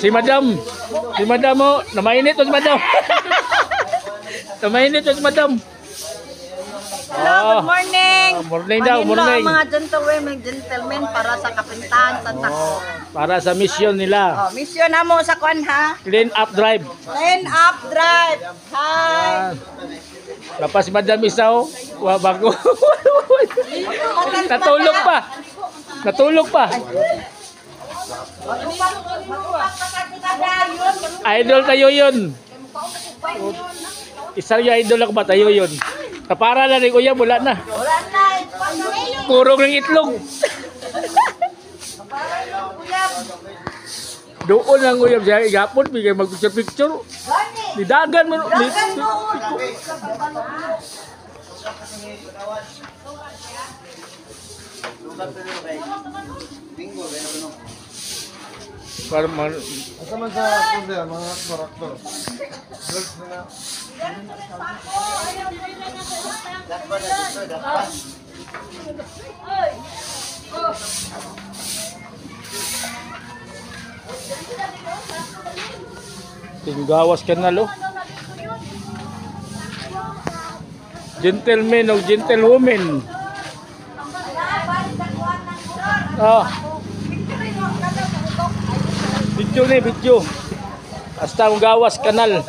Si Madam. Si Madam mo. Namainit to si Madam. Namainit to si Madam. Hello, good morning. Morning daw, Manilo morning. ang mga gentlemen para sa kapintahan sa Takbo. Para sa mission nila. Mission na mo sa kwan ha. Clean up drive. Clean up drive. Hi. Tapos si Madam Isaw. Bago. Natulog pa. Natulog pa. Idol tayo yun. Isa yung idol ako ba tayo yun. Kapara na rin kuya, wala na. Wala na. Kurong ng itlog. Doon lang kuya, siya igapon, bigay mag-picture-picture. Nidagan mo. Para man. Asa man sa kundi mga karakter. Girls na. Tinggawas ka na lo. Gentleman o gentlewoman. Video ni video. Hasta ang gawas kanal.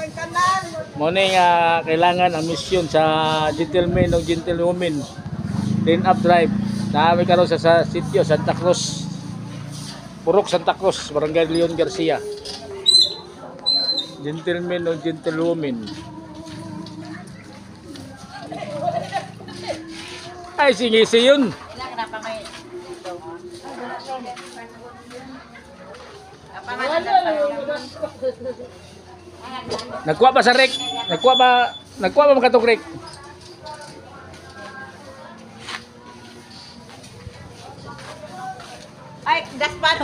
Mo ni nga kailangan ang mission sa gentleman o gentlewoman. Clean up drive. Dami karon sa sitio Santa Cruz. Purok Santa Cruz, Barangay Leon Garcia. Gentleman o gentlewoman. Ay, singisi yun. Nagkuha pa sa rek. Nagkuha pa makatong rek. Ay, daspan.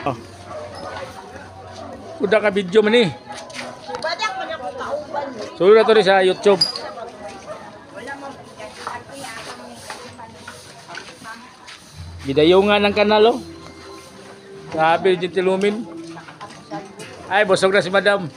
Oh. Udah ka video man ni. Badak man ako kauban. Sulo na to rin sa YouTube. Gidayungan ng kanal oh. Grabe, gentlewoman. Ay, busog na si Madam.